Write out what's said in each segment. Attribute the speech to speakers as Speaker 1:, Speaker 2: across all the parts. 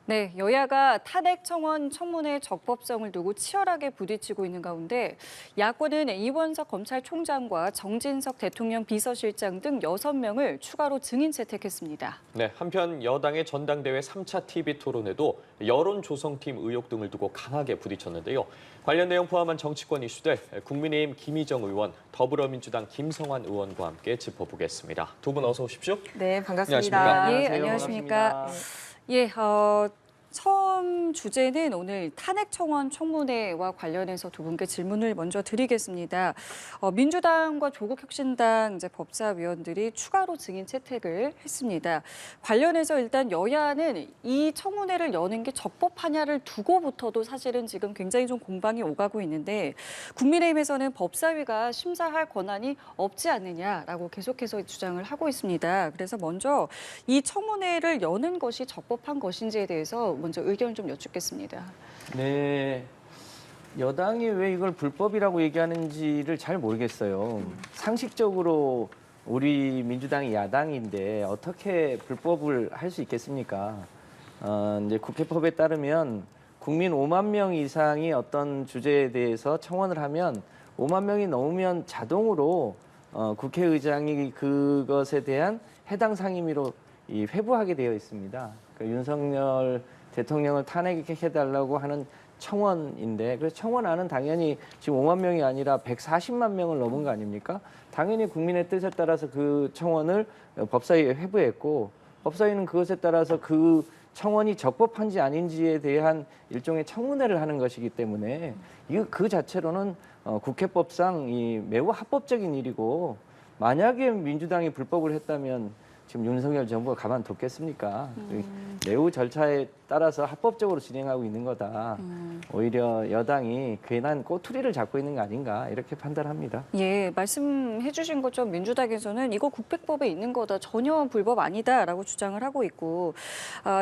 Speaker 1: 네, 여야가 탄핵 청원 청문회 적법성을 두고 치열하게 부딪히고 있는 가운데 야권은 이원석 검찰총장과 정진석 대통령 비서실장 등 6명을 추가로 증인 채택했습니다.
Speaker 2: 네, 한편 여당의 전당대회 3차 TV 토론에도 여론 조성팀 의혹 등을 두고 강하게 부딪혔는데요. 관련 내용 포함한 정치권 이슈들 국민의힘 김희정 의원, 더불어민주당 김성환 의원과 함께 짚어보겠습니다. 두 분 어서 오십시오.
Speaker 3: 네, 반갑습니다.
Speaker 2: 안녕하십니까?
Speaker 1: 예, 안녕하십니까? 예, 처음 주제는 오늘 탄핵 청원 청문회와 관련해서 두 분께 질문을 먼저 드리겠습니다. 민주당과 조국혁신당 법사위원들이 추가로 증인 채택을 했습니다. 관련해서 일단 여야는 이 청문회를 여는 게 적법하냐를 두고부터도 사실은 지금 굉장히 좀 공방이 오가고 있는데 국민의힘에서는 법사위가 심사할 권한이 없지 않느냐라고 계속해서 주장을 하고 있습니다. 그래서 먼저 이 청문회를 여는 것이 적법한 것인지에 대해서 먼저 의견을 좀 여쭙겠습니다.
Speaker 4: 네, 여당이 왜 이걸 불법이라고 얘기하는지를 잘 모르겠어요. 상식적으로 우리 민주당이 야당인데 어떻게 불법을 할 수 있겠습니까? 이제 국회법에 따르면 국민 5만 명 이상이 어떤 주제에 대해서 청원을 하면 5만 명이 넘으면 자동으로 국회의장이 그것에 대한 해당 상임위로 회부하게 되어 있습니다. 그러니까 윤석열 대통령을 탄핵해달라고 하는 청원인데, 그래서 청원안은 당연히 지금 5만 명이 아니라 140만 명을 넘은 거 아닙니까? 당연히 국민의 뜻에 따라서 그 청원을 법사위에 회부했고, 법사위는 그것에 따라서 그 청원이 적법한지 아닌지에 대한 일종의 청문회를 하는 것이기 때문에 이거 그 자체로는 국회법상 매우 합법적인 일이고, 만약에 민주당이 불법을 했다면 지금 윤석열 정부가 가만뒀겠습니까? 매우 절차에 따라서 합법적으로 진행하고 있는 거다. 오히려 여당이 괜한 꼬투리를 잡고 있는 거 아닌가 이렇게 판단합니다.
Speaker 1: 예, 말씀해 주신 것처럼 민주당에서는 이거 국회법에 있는 거다, 전혀 불법 아니다라고 주장을 하고 있고,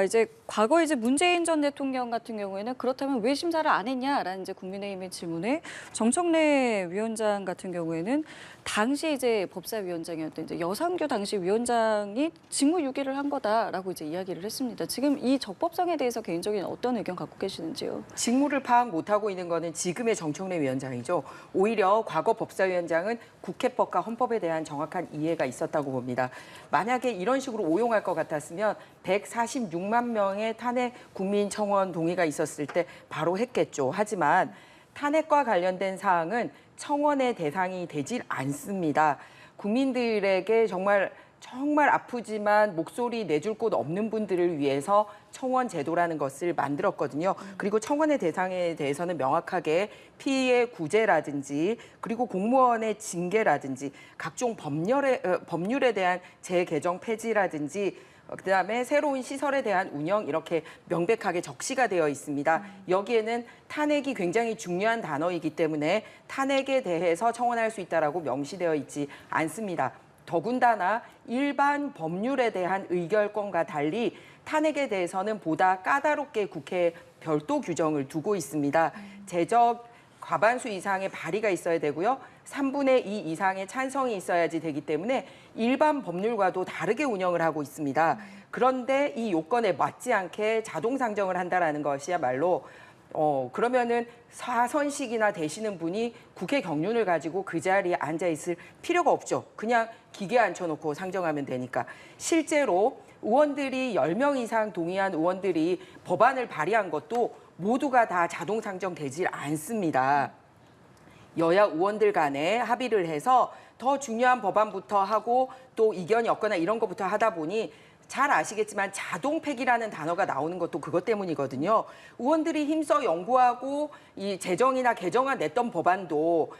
Speaker 1: 이제 과거 문재인 전 대통령 같은 경우에는 그렇다면 왜 심사를 안 했냐라는 국민의힘의 질문에 정청래 위원장 같은 경우에는 당시 법사위원장이었던 여상규 당시 위원장이 직무유기를 한 거다라고 이야기를 했습니다. 지금 이 적법성에 대해서 개인적인 어떤 의견 갖고 계시는지요?
Speaker 3: 직무를 파악 못하고 있는 거는 지금의 정청래 위원장이죠. 오히려 과거 법사위원장은 국회법과 헌법에 대한 정확한 이해가 있었다고 봅니다. 만약에 이런 식으로 오용할 것 같았으면 146만 명의 탄핵 국민청원 동의가 있었을 때 바로 했겠죠. 하지만 탄핵과 관련된 사항은 청원의 대상이 되질 않습니다. 국민들에게 정말 아프지만 목소리 내줄 곳 없는 분들을 위해서 청원 제도라는 것을 만들었거든요. 그리고 청원의 대상에 대해서는 명확하게 피해 구제라든지 그리고 공무원의 징계라든지 각종 법률에 대한 재개정 폐지라든지 그다음에 새로운 시설에 대한 운영 이렇게 명백하게 적시가 되어 있습니다. 여기에는 탄핵이 굉장히 중요한 단어이기 때문에 탄핵에 대해서 청원할 수 있다라고 명시되어 있지 않습니다. 더군다나 일반 법률에 대한 의결권과 달리 탄핵에 대해서는 보다 까다롭게 국회에 별도 규정을 두고 있습니다. 제적 과반수 이상의 발의가 있어야 되고요. 3분의 2 이상의 찬성이 있어야지 되기 때문에 일반 법률과도 다르게 운영을 하고 있습니다. 그런데 이 요건에 맞지 않게 자동 상정을 한다는 것이야말로 그러면은 사선식이나 되시는 분이 국회 경륜을 가지고 그 자리에 앉아 있을 필요가 없죠. 그냥 기계 앉혀놓고 상정하면 되니까. 실제로 의원들이 10명 이상 동의한 의원들이 법안을 발의한 것도 모두가 다 자동 상정되질 않습니다. 여야 의원들 간에 합의를 해서 더 중요한 법안부터 하고 또 이견이 없거나 이런 것부터 하다 보니 잘 아시겠지만 자동 폐기라는 단어가 나오는 것도 그것 때문이거든요. 의원들이 힘써 연구하고 이 제정이나 개정안 냈던 법안도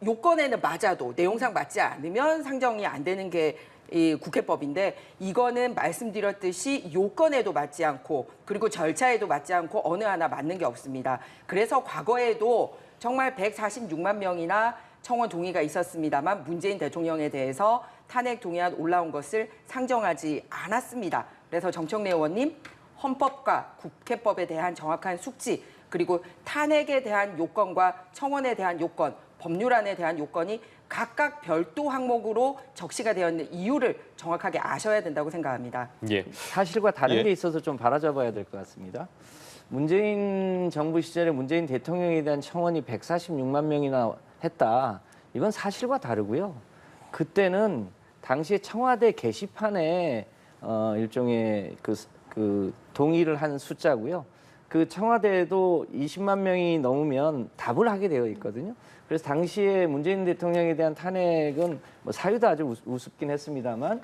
Speaker 3: 요건에는 맞아도 내용상 맞지 않으면 상정이 안 되는 게 이 국회법인데 이거는 말씀드렸듯이 요건에도 맞지 않고 그리고 절차에도 맞지 않고 어느 하나 맞는 게 없습니다. 그래서 과거에도 정말 146만 명이나 청원 동의가 있었습니다만 문재인 대통령에 대해서 탄핵 동의안 올라온 것을 상정하지 않았습니다. 그래서 정청래 의원님, 헌법과 국회법에 대한 정확한 숙지 그리고 탄핵에 대한 요건과 청원에 대한 요건 법률안에 대한 요건이 각각 별도 항목으로 적시가 되어 있는 이유를 정확하게 아셔야 된다고 생각합니다.
Speaker 2: 예.
Speaker 4: 사실과 다른
Speaker 2: 예.
Speaker 4: 게 있어서 좀 바라잡아야 될 것 같습니다. 문재인 정부 시절에 문재인 대통령에 대한 청원이 146만 명이나 했다. 이건 사실과 다르고요. 그때는 당시에 청와대 게시판에 일종의 그 동의를 한 숫자고요. 그 청와대에도 20만 명이 넘으면 답을 하게 되어 있거든요. 그래서 당시에 문재인 대통령에 대한 탄핵은 뭐 사유도 아주 우습긴 했습니다만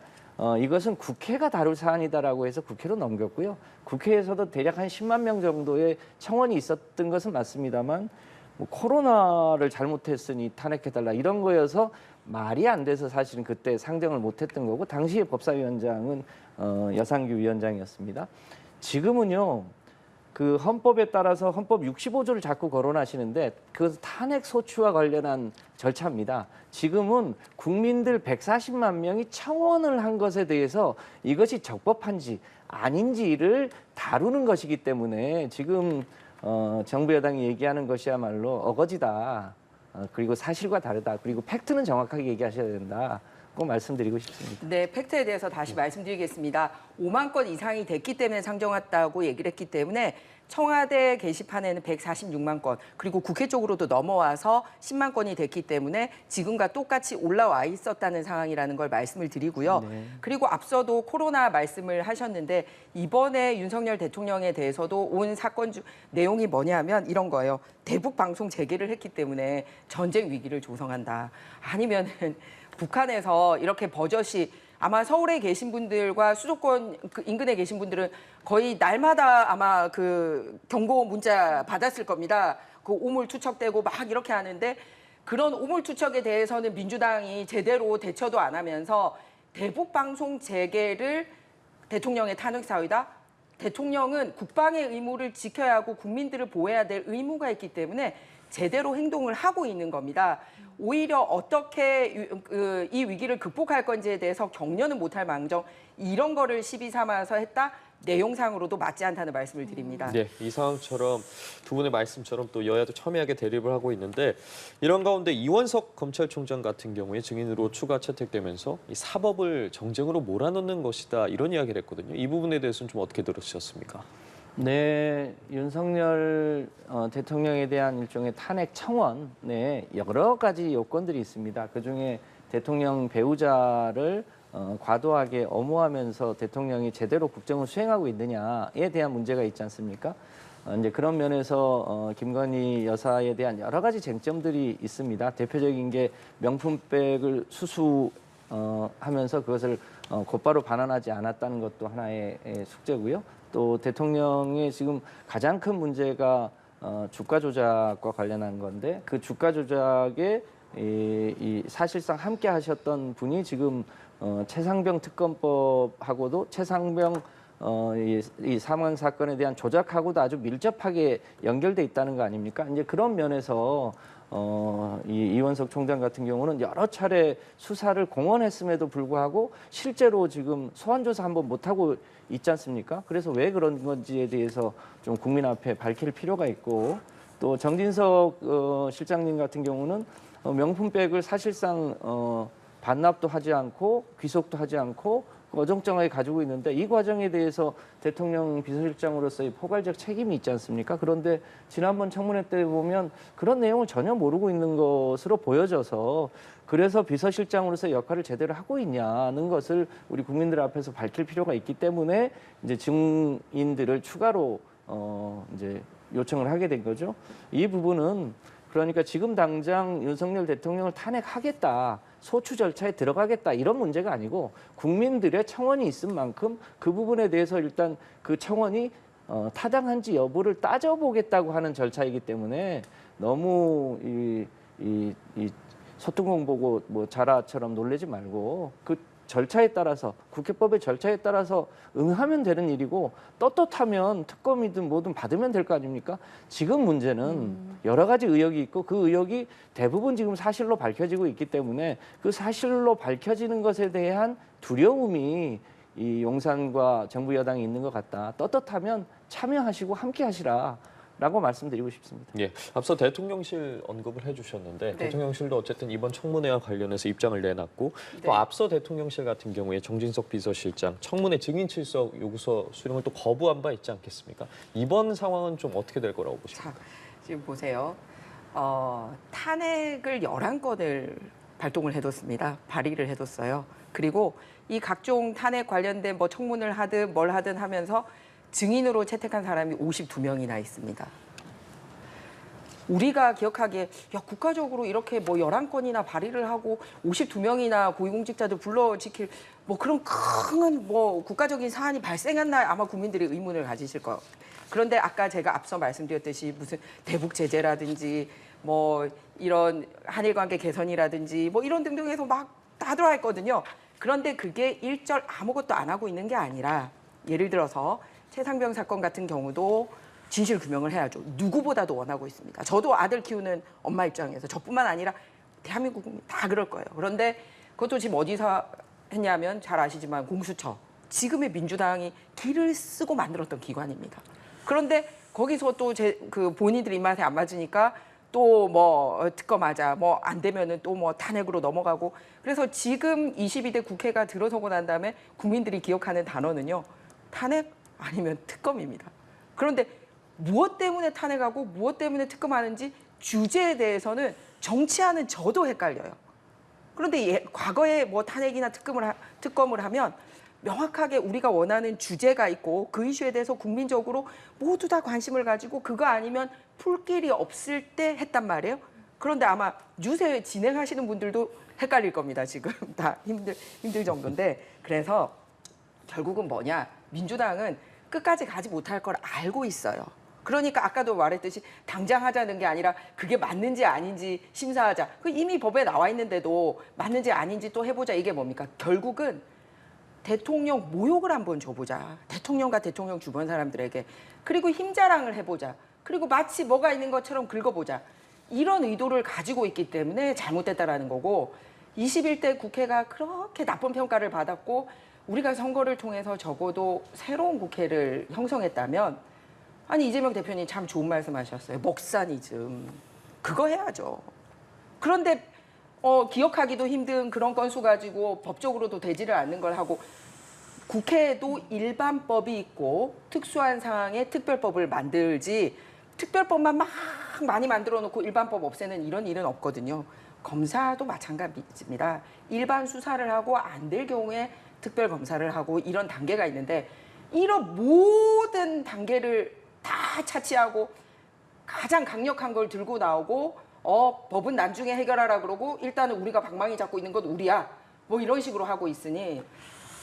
Speaker 4: 이것은 국회가 다룰 사안이다라고 해서 국회로 넘겼고요. 국회에서도 대략 한 10만 명 정도의 청원이 있었던 것은 맞습니다만 뭐 코로나를 잘못했으니 탄핵해달라 이런 거여서 말이 안 돼서 사실은 그때 상정을 못했던 거고 당시의 법사위원장은 여상규 위원장이었습니다. 지금은요. 그 헌법에 따라서 헌법 65조를 자꾸 거론하시는데 그 탄핵 소추와 관련한 절차입니다. 지금은 국민들 140만 명이 청원을 한 것에 대해서 이것이 적법한지 아닌지를 다루는 것이기 때문에 지금 정부 여당이 얘기하는 것이야말로 어거지다. 그리고 사실과 다르다. 그리고 팩트는 정확하게 얘기하셔야 된다. 꼭 말씀드리고 싶습니다.
Speaker 3: 네, 팩트에 대해서 다시 말씀드리겠습니다. 5만 건 이상이 됐기 때문에 상정했다고 얘기를 했기 때문에 청와대 게시판에는 146만 건, 그리고 국회 쪽으로도 넘어와서 10만 건이 됐기 때문에 지금과 똑같이 올라와 있었다는 상황이라는 걸 말씀을 드리고요.
Speaker 4: 네.
Speaker 3: 그리고 앞서도 코로나 말씀을 하셨는데 이번에 윤석열 대통령에 대해서도 온 사건 내용이 뭐냐면 이런 거예요. 대북 방송 재개를 했기 때문에 전쟁 위기를 조성한다. 아니면은 북한에서 이렇게 버젓이 아마 서울에 계신 분들과 수도권 그 인근에 계신 분들은 거의 날마다 아마 그 경고 문자 받았을 겁니다. 그 오물 투척되고 막 이렇게 하는데 그런 오물 투척에 대해서는 민주당이 제대로 대처도 안 하면서 대북 방송 재개를 대통령의 탄핵 사유다. 대통령은 국방의 의무를 지켜야 하고 국민들을 보호해야 될 의무가 있기 때문에 제대로 행동을 하고 있는 겁니다. 오히려 어떻게 이 위기를 극복할 건지에 대해서 격려는 못할 망정 이런 거를 시비 삼아서 했다. 내용상으로도 맞지 않다는 말씀을 드립니다.
Speaker 2: 네, 이 상황처럼 두 분의 말씀처럼 또 여야도 첨예하게 대립을 하고 있는데 이런 가운데 이원석 검찰총장 같은 경우에 증인으로 추가 채택되면서 이 사법을 정쟁으로 몰아넣는 것이다 이런 이야기를 했거든요. 이 부분에 대해서는 좀 어떻게 들으셨습니까?
Speaker 4: 네, 윤석열 대통령에 대한 일종의 탄핵 청원에 여러 가지 요건들이 있습니다. 그중에 대통령 배우자를 과도하게 엄호하면서 대통령이 제대로 국정을 수행하고 있느냐에 대한 문제가 있지 않습니까? 이제 그런 면에서 김건희 여사에 대한 여러 가지 쟁점들이 있습니다. 대표적인 게 명품백을 수수하면서 그것을 곧바로 반환하지 않았다는 것도 하나의 숙제고요. 또 대통령의 지금 가장 큰 문제가 주가 조작과 관련한 건데 그 주가 조작에 이 사실상 함께 하셨던 분이 지금 최상병 특검법하고도 최상병 이 사망 사건에 대한 조작하고도 아주 밀접하게 연결돼 있다는 거 아닙니까? 이제 그런 면에서 이 이원석 총장 같은 경우는 여러 차례 수사를 공언했음에도 불구하고 실제로 지금 소환 조사 한번 못 하고 있지 않습니까? 그래서 왜 그런 건지에 대해서 좀 국민 앞에 밝힐 필요가 있고 또 정진석 실장님 같은 경우는 명품백을 사실상 반납도 하지 않고 귀속도 하지 않고 어정쩡하게 가지고 있는데 이 과정에 대해서 대통령 비서실장으로서의 포괄적 책임이 있지 않습니까? 그런데 지난번 청문회 때 보면 그런 내용을 전혀 모르고 있는 것으로 보여져서 그래서 비서실장으로서 역할을 제대로 하고 있냐는 것을 우리 국민들 앞에서 밝힐 필요가 있기 때문에 이제 증인들을 추가로 이제 요청을 하게 된 거죠. 이 부분은 그러니까 지금 당장 윤석열 대통령을 탄핵하겠다, 소추 절차에 들어가겠다 이런 문제가 아니고 국민들의 청원이 있은 만큼 그 부분에 대해서 일단 그 청원이 타당한지 여부를 따져보겠다고 하는 절차이기 때문에 너무 이 소뚜껑 보고 뭐 자라처럼 놀라지 말고 그 절차에 따라서 국회법의 절차에 따라서 응하면 되는 일이고 떳떳하면 특검이든 뭐든 받으면 될 거 아닙니까? 지금 문제는 여러 가지 의혹이 있고 그 의혹이 대부분 지금 사실로 밝혀지고 있기 때문에 그 사실로 밝혀지는 것에 대한 두려움이 이 용산과 정부 여당이 있는 것 같다. 떳떳하면 참여하시고 함께 하시라. 라고 말씀드리고 싶습니다.
Speaker 2: 예, 앞서 대통령실 언급을 해주셨는데
Speaker 3: 네.
Speaker 2: 대통령실도 어쨌든 이번 청문회와 관련해서 입장을 내놨고
Speaker 3: 네.
Speaker 2: 또 앞서 대통령실 같은 경우에 정진석 비서실장 청문회 증인 출석 요구서 수령을 또 거부한 바 있지 않겠습니까? 이번 상황은 좀 어떻게 될 거라고 보십니까?
Speaker 3: 자, 지금 보세요. 탄핵을 11건을 발동을 해뒀습니다. 발의를 해뒀어요. 그리고 이 각종 탄핵 관련된 뭐 청문을 하든 뭘 하든 하면서 증인으로 채택한 사람이 52명이나 있습니다. 우리가 기억하기에 야, 국가적으로 이렇게 뭐 11건이나 발의를 하고 52명이나 고위공직자들 불러 지킬 뭐 그런 큰 뭐 국가적인 사안이 발생했나 아마 국민들이 의문을 가지실 거예요. 그런데 아까 제가 앞서 말씀드렸듯이 무슨 대북 제재라든지 뭐 이런 한일 관계 개선이라든지 뭐 이런 등등해서 막 다 들어와 있거든요. 그런데 그게 일절 아무것도 안 하고 있는 게 아니라 예를 들어서 최상병 사건 같은 경우도 진실 규명을 해야죠. 누구보다도 원하고 있습니다. 저도 아들 키우는 엄마 입장에서 저뿐만 아니라 대한민국 국민 다 그럴 거예요. 그런데 그것도 지금 어디서 했냐면 잘 아시지만 공수처. 지금의 민주당이 길을 쓰고 만들었던 기관입니다. 그런데 거기서 또 그 본인들 입맛에 안 맞으니까 또 뭐 특검하자 뭐 안 되면은 또 뭐 탄핵으로 넘어가고 그래서 지금 22대 국회가 들어서고 난 다음에 국민들이 기억하는 단어는요. 탄핵 아니면 특검입니다. 그런데 무엇 때문에 탄핵하고 무엇 때문에 특검하는지 주제에 대해서는 정치하는 저도 헷갈려요. 그런데 과거에 뭐 탄핵이나 특검을 하면 명확하게 우리가 원하는 주제가 있고 그 이슈에 대해서 국민적으로 모두 다 관심을 가지고 그거 아니면 풀 길이 없을 때 했단 말이에요. 그런데 아마 뉴스 진행하시는 분들도 헷갈릴 겁니다. 지금 다 힘들 정도인데 그래서 결국은 뭐냐 민주당은 끝까지 가지 못할 걸 알고 있어요. 그러니까 아까도 말했듯이 당장 하자는 게 아니라 그게 맞는지 아닌지 심사하자. 그 이미 법에 나와 있는데도 맞는지 아닌지 또 해보자. 이게 뭡니까? 결국은 대통령 모욕을 한번 줘보자. 대통령과 대통령 주변 사람들에게. 그리고 힘자랑을 해보자. 그리고 마치 뭐가 있는 것처럼 긁어보자. 이런 의도를 가지고 있기 때문에 잘못됐다라는 거고 21대 국회가 그렇게 나쁜 평가를 받았고 우리가 선거를 통해서 적어도 새로운 국회를 형성했다면 아니 이재명 대표님 참 좋은 말씀하셨어요. 먹사니즘. 그거 해야죠. 그런데 기억하기도 힘든 그런 건수 가지고 법적으로도 되지를 않는 걸 하고 국회에도 일반법이 있고 특수한 상황에 특별법을 만들지 특별법만 막 많이 만들어 놓고 일반법 없애는 이런 일은 없거든요. 검사도 마찬가지입니다. 일반 수사를 하고 안 될 경우에 특별 검사를 하고 이런 단계가 있는데 이런 모든 단계를 다 차치하고 가장 강력한 걸 들고 나오고 법은 나중에 해결하라 그러고 일단은 우리가 방망이 잡고 있는 건 우리야. 뭐 이런 식으로 하고 있으니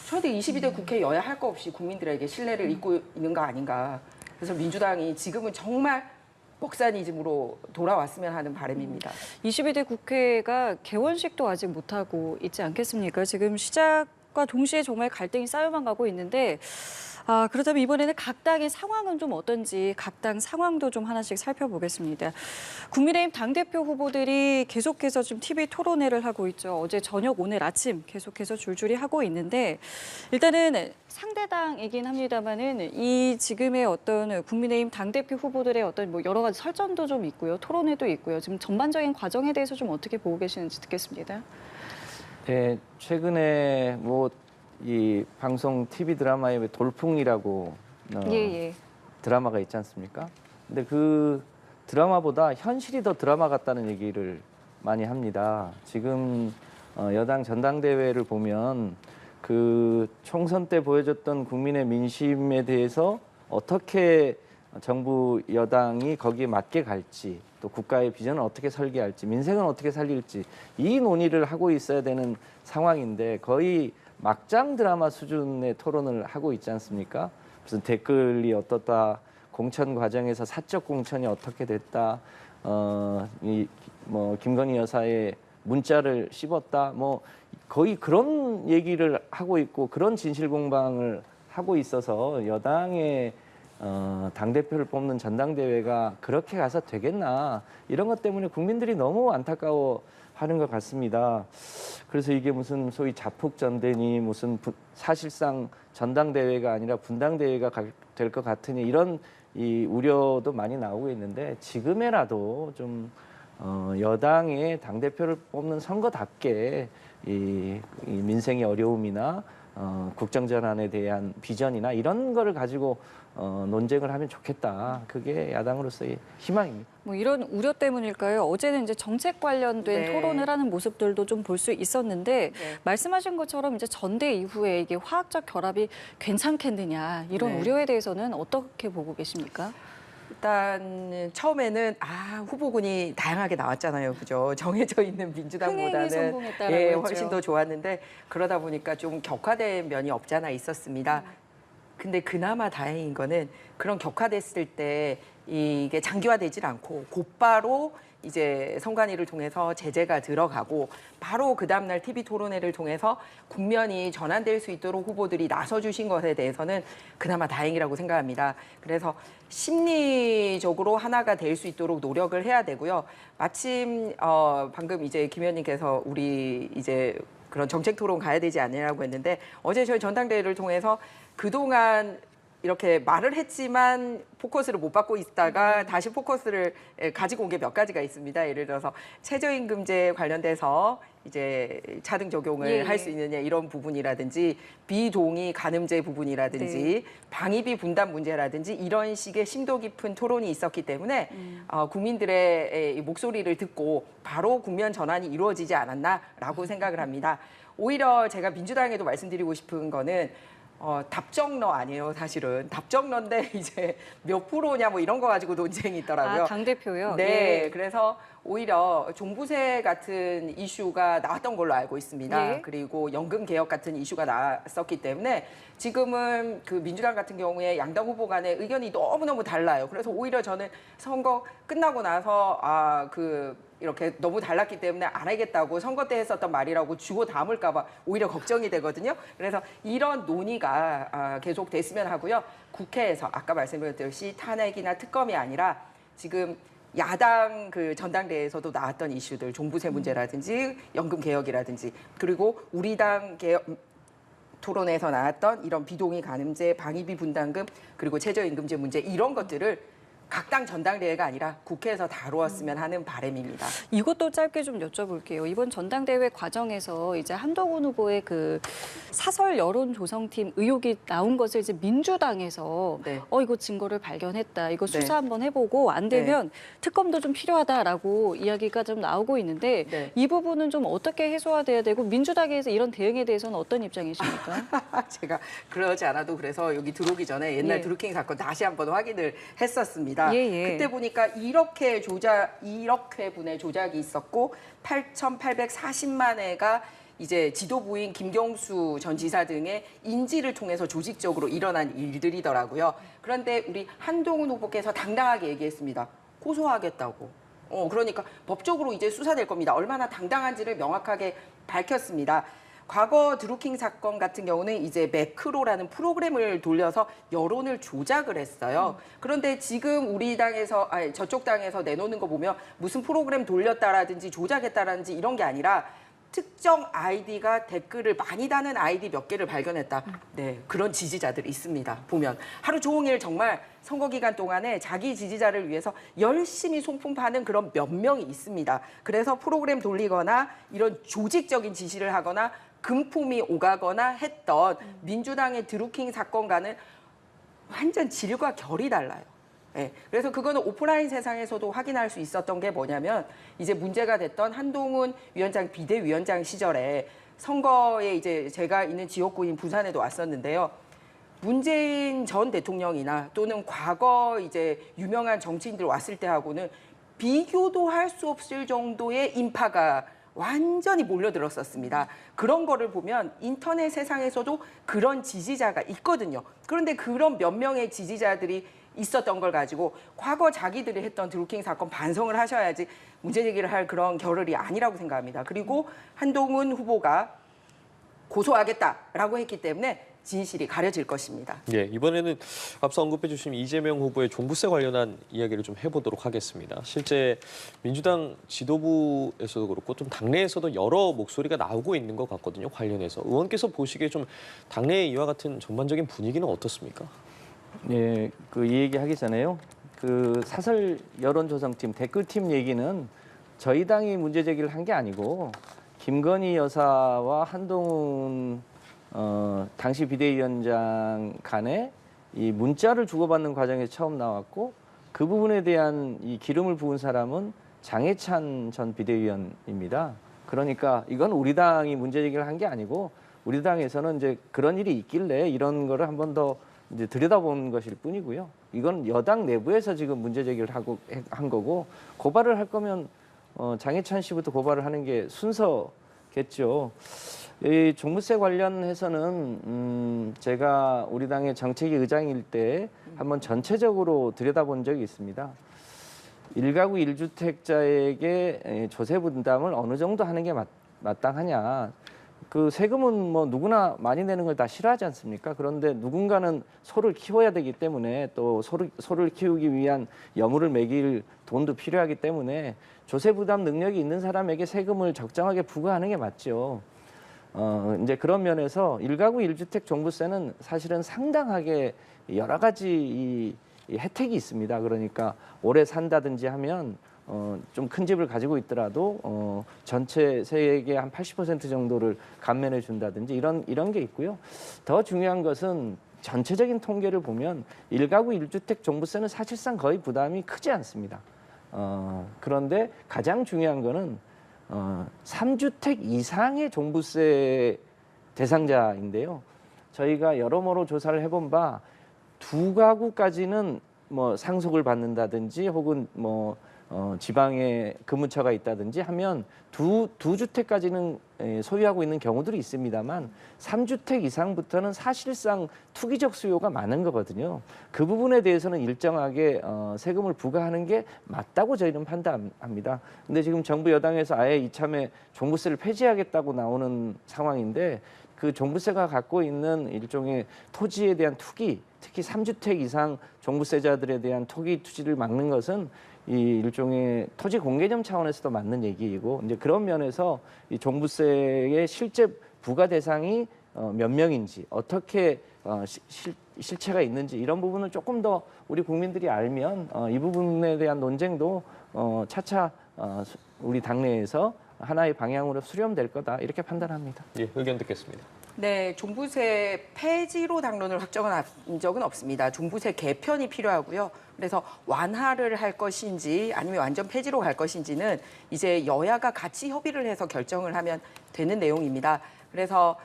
Speaker 3: 저희들 22대 국회 여야 할 거 없이 국민들에게 신뢰를 잊고 있는 거 아닌가. 그래서 민주당이 지금은 정말 먹사니즘으로 돌아왔으면 하는 바람입니다.
Speaker 1: 22대 국회가 개원식도 아직 못하고 있지 않겠습니까? 지금 시작과 동시에 정말 갈등이 쌓여만 가고 있는데 그렇다면 이번에는 각 당의 상황은 좀 어떤지 각 당 상황도 좀 하나씩 살펴보겠습니다. 국민의힘 당대표 후보들이 계속해서 좀 TV 토론회를 하고 있죠. 어제 저녁, 오늘 아침 계속해서 줄줄이 하고 있는데 일단은 상대당이긴 합니다만은 이 지금의 어떤 국민의힘 당대표 후보들의 어떤 뭐 여러 가지 설전도 좀 있고요. 토론회도 있고요. 지금 전반적인 과정에 대해서 좀 어떻게 보고 계시는지 듣겠습니다.
Speaker 4: 네, 최근에 이 방송 TV 드라마의 돌풍이라고 드라마가 있지 않습니까? 근데 그 드라마보다 현실이 더 드라마 같다는 얘기를 많이 합니다. 지금 여당 전당대회를 보면 그 총선 때 보여줬던 국민의 민심에 대해서 어떻게 정부 여당이 거기에 맞게 갈지 또 국가의 비전을 어떻게 설계할지 민생은 어떻게 살릴지 이 논의를 하고 있어야 되는 상황인데 거의 막장 드라마 수준의 토론을 하고 있지 않습니까? 무슨 댓글이 어떻다, 공천 과정에서 사적 공천이 어떻게 됐다, 김건희 여사의 문자를 씹었다, 거의 그런 얘기를 하고 있고 그런 진실 공방을 하고 있어서 여당의 당대표를 뽑는 전당대회가 그렇게 가서 되겠나 이런 것 때문에 국민들이 너무 안타까워하는 것 같습니다. 그래서 이게 무슨 소위 자폭전대니 무슨 사실상 전당대회가 아니라 분당대회가 될 것 같으니 이런 이 우려도 많이 나오고 있는데 지금에라도 좀 여당의 당대표를 뽑는 선거답게 이 민생의 어려움이나 국정전환에 대한 비전이나 이런 거를 가지고 논쟁을 하면 좋겠다. 그게 야당으로서의 희망입니다.
Speaker 1: 뭐 이런 우려 때문일까요? 어제는 이제 정책 관련된
Speaker 3: 네.
Speaker 1: 토론을 하는 모습들도 좀 볼 수 있었는데
Speaker 3: 네.
Speaker 1: 말씀하신 것처럼 이제 전대 이후에 이게 화학적 결합이 괜찮겠느냐 이런
Speaker 3: 네.
Speaker 1: 우려에 대해서는 어떻게 보고 계십니까?
Speaker 3: 일단 처음에는 후보군이 다양하게 나왔잖아요, 그죠? 정해져 있는
Speaker 1: 흥행에
Speaker 3: 민주당보다는
Speaker 1: 성공했다라고
Speaker 3: 예,
Speaker 1: 했죠.
Speaker 3: 훨씬 더 좋았는데 그러다 보니까 좀 격화된 면이 없잖아 있었습니다. 근데 그나마 다행인 거는 그런 격화됐을 때 이게 장기화되질 않고 곧바로 이제 선관위를 통해서 제재가 들어가고 바로 그 다음날 TV 토론회를 통해서 국면이 전환될 수 있도록 후보들이 나서주신 것에 대해서는 그나마 다행이라고 생각합니다. 그래서 심리적으로 하나가 될 수 있도록 노력을 해야 되고요. 마침 방금 이제 김 의원님께서 우리 이제 그런 정책 토론 가야 되지 않느냐고 했는데 어제 저희 전당대회를 통해서 그동안 이렇게 말을 했지만 포커스를 못 받고 있다가 다시 포커스를 가지고 온 게 몇 가지가 있습니다. 예를 들어서 최저임금제 관련돼서 이제 차등 적용을
Speaker 1: 예,
Speaker 3: 할 수 있느냐 이런 부분이라든지 비동의 가늠제 부분이라든지 방위비 분담 문제라든지 이런 식의 심도 깊은 토론이 있었기 때문에 국민들의 이 목소리를 듣고 바로 국면 전환이 이루어지지 않았나라고 생각을 합니다. 오히려 제가 민주당에도 말씀드리고 싶은 거는 답정너 아니에요, 사실은. 답정너인데 이제 몇 프로냐 뭐 이런 거 가지고 논쟁이 있더라고요.
Speaker 1: 당대표요?
Speaker 3: 네,
Speaker 1: 예.
Speaker 3: 그래서 오히려 종부세 같은 이슈가 나왔던 걸로 알고 있습니다.
Speaker 1: 예.
Speaker 3: 그리고 연금 개혁 같은 이슈가 나왔었기 때문에 지금은 그 민주당 같은 경우에 양당 후보 간의 의견이 너무너무 달라요. 그래서 오히려 저는 선거 끝나고 나서 이렇게 너무 달랐기 때문에 안 하겠다고 선거 때 했었던 말이라고 주고 담을까 봐 오히려 걱정이 되거든요. 그래서 이런 논의가 계속 됐으면 하고요. 국회에서 아까 말씀드렸듯이 탄핵이나 특검이 아니라 지금 야당 그 전당대회에서도 나왔던 이슈들, 종부세 문제라든지 연금 개혁이라든지 그리고 우리 당 개혁 토론에서 나왔던 이런 비동의 가늠제, 방위비 분담금 그리고 최저임금제 문제 이런 것들을 각 당 전당대회가 아니라 국회에서 다루었으면 하는 바람입니다.
Speaker 1: 이것도 짧게 좀 여쭤볼게요. 이번 전당대회 과정에서 이제 한동훈 후보의 그 사설 여론 조성팀 의혹이 나온 것을 이제 민주당에서
Speaker 3: 네.
Speaker 1: 이거 증거를 발견했다. 이거
Speaker 3: 네.
Speaker 1: 수사 한번 해보고 안 되면 특검도 좀 필요하다라고 이야기가 좀 나오고 있는데
Speaker 3: 네.
Speaker 1: 이 부분은 좀 어떻게 해소돼야 되고 민주당에서 이런 대응에 대해서는 어떤 입장이십니까?
Speaker 3: 제가 그러지 않아도 그래서 여기 들어오기 전에 옛날
Speaker 1: 예.
Speaker 3: 드루킹 사건 다시 한번 확인을 했었습니다.
Speaker 1: 예, 예.
Speaker 3: 그때 보니까 1억 회분의 조작이 있었고 8,840만 회가 이제 지도부인 김경수 전 지사 등의 인지를 통해서 조직적으로 일어난 일들이더라고요. 그런데 우리 한동훈 후보께서 당당하게 얘기했습니다. 고소하겠다고. 그러니까 법적으로 이제 수사될 겁니다. 얼마나 당당한지를 명확하게 밝혔습니다. 과거 드루킹 사건 같은 경우는 이제 매크로라는 프로그램을 돌려서 여론을 조작을 했어요. 그런데 지금 우리 당에서, 저쪽 당에서 내놓는 거 보면 무슨 프로그램 돌렸다라든지 조작했다라든지 이런 게 아니라 특정 아이디가 댓글을 많이 다는 아이디 몇 개를 발견했다. 네, 그런 지지자들이 있습니다. 보면 하루 종일 정말 선거 기간 동안에 자기 지지자를 위해서 열심히 손품 파는 그런 몇 명이 있습니다. 그래서 프로그램 돌리거나 이런 조직적인 지시를 하거나 금품이 오가거나 했던 민주당의 드루킹 사건과는 완전 질과 결이 달라요. 네, 그래서 그거는 오프라인 세상에서도 확인할 수 있었던 게 뭐냐면 이제 문제가 됐던 한동훈 위원장 비대위원장 시절에 선거에 이제 제가 있는 지역구인 부산에도 왔었는데요. 문재인 전 대통령이나 또는 과거 이제 유명한 정치인들 왔을 때하고는 비교도 할 수 없을 정도의 인파가 완전히 몰려들었었습니다. 그런 거를 보면 인터넷 세상에서도 그런 지지자가 있거든요. 그런데 그런 몇 명의 지지자들이 있었던 걸 가지고 과거 자기들이 했던 드루킹 사건 반성을 하셔야지 문제 제기를 할 그런 겨를이 아니라고 생각합니다. 그리고 한동훈 후보가 고소하겠다라고 했기 때문에 진실이 가려질 것입니다.
Speaker 2: 예, 이번에는 앞서 언급해 주신 이재명 후보의 종부세 관련한 이야기를 좀 해보도록 하겠습니다. 실제 민주당 지도부에서도 그렇고 좀 당내에서도 여러 목소리가 나오고 있는 것 같거든요. 관련해서 의원께서 보시기에 좀 당내의 이와 같은 전반적인 분위기는 어떻습니까?
Speaker 4: 예, 이 얘기 하기 전에요. 사설 여론조성팀 댓글팀 얘기는 저희 당이 문제 제기를 한 게 아니고 김건희 여사와 한동훈 당시 비대위원장 간에 이 문자를 주고받는 과정에서 처음 나왔고 그 부분에 대한 이 기름을 부은 사람은 장해찬 전 비대위원입니다. 그러니까 이건 우리 당이 문제 제기를 한 게 아니고 우리 당에서는 이제 그런 일이 있길래 이런 거를 한 번 더 이제 들여다본 것일 뿐이고요. 이건 여당 내부에서 지금 문제 제기를 한 거고 고발을 할 거면 장해찬 씨부터 고발을 하는 게 순서겠죠. 이 종부세 관련해서는 제가 우리 당의 정책위 의장일 때 한번 전체적으로 들여다본 적이 있습니다. 1가구 1주택자에게 조세 분담을 어느 정도 하는 게 마땅하냐. 세금은 뭐 누구나 많이 내는 걸 다 싫어하지 않습니까? 그런데 누군가는 소를 키워야 되기 때문에 또 소를 키우기 위한 여물을 먹일 돈도 필요하기 때문에 조세 부담 능력이 있는 사람에게 세금을 적정하게 부과하는 게 맞죠. 이제 그런 면에서 1가구 1주택 종부세는 사실은 상당하게 여러 가지 이 혜택이 있습니다. 그러니까 오래 산다든지 하면 좀 큰 집을 가지고 있더라도 전체 세액의 한 80% 정도를 감면해 준다든지 이런 게 있고요. 더 중요한 것은 전체적인 통계를 보면 1가구 1주택 종부세는 사실상 거의 부담이 크지 않습니다. 그런데 가장 중요한 거는 3주택 이상의 종부세 대상자인데요. 저희가 여러모로 조사를 해본 바 2가구까지는 뭐 상속을 받는다든지 혹은 지방에 근무처가 있다든지 하면 두 주택까지는 소유하고 있는 경우들이 있습니다만 3주택 이상부터는 사실상 투기적 수요가 많은 거거든요. 그 부분에 대해서는 일정하게 세금을 부과하는 게 맞다고 저희는 판단합니다. 근데 지금 정부 여당에서 아예 이참에 종부세를 폐지하겠다고 나오는 상황인데 그 종부세가 갖고 있는 일종의 토지에 대한 투기, 특히 3주택 이상 종부세자들에 대한 토기 투지를 막는 것은 이 일종의 토지 공개념 차원에서도 맞는 얘기이고 이제 그런 면에서 이 종부세의 실제 부과 대상이 몇 명인지 어떻게 실체가 있는지 이런 부분을 조금 더 우리 국민들이 알면 이 부분에 대한 논쟁도 차차 우리 당내에서 하나의 방향으로 수렴될 거다 이렇게 판단합니다.
Speaker 2: 예, 의견 듣겠습니다.
Speaker 3: 네, 종부세 폐지로 당론을 확정한 적은 없습니다. 종부세 개편이 필요하고요. 그래서 완화를 할 것인지 아니면 완전 폐지로 갈 것인지는 이제 여야가 같이 협의를 해서 결정을 하면 되는 내용입니다. 그래서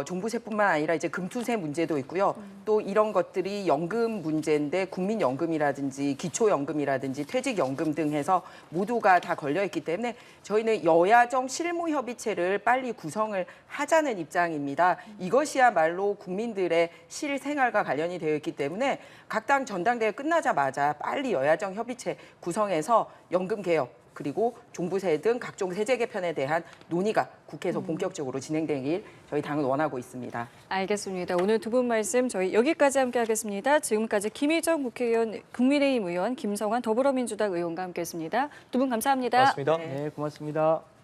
Speaker 3: 종부세뿐만 아니라 이제 금투세 문제도 있고요. 또 이런 것들이 연금 문제인데 국민연금이라든지 기초연금이라든지 퇴직연금 등 해서 모두가 다 걸려있기 때문에 저희는 여야정 실무협의체를 빨리 구성을 하자는 입장입니다. 이것이야말로 국민들의 실생활과 관련이 되어 있기 때문에 각 당 전당대회 끝나자마자 빨리 여야정 협의체 구성해서 연금개혁 그리고 종부세 등 각종 세제 개편에 대한 논의가 국회에서 본격적으로 진행되길 저희 당은 원하고 있습니다.
Speaker 1: 알겠습니다. 오늘 두 분 말씀 저희 여기까지 함께하겠습니다. 지금까지 김희정 국회의원, 국민의힘 의원, 김성환 더불어민주당 의원과 함께했습니다. 두 분 감사합니다.
Speaker 2: 고맙습니다.
Speaker 4: 네, 고맙습니다.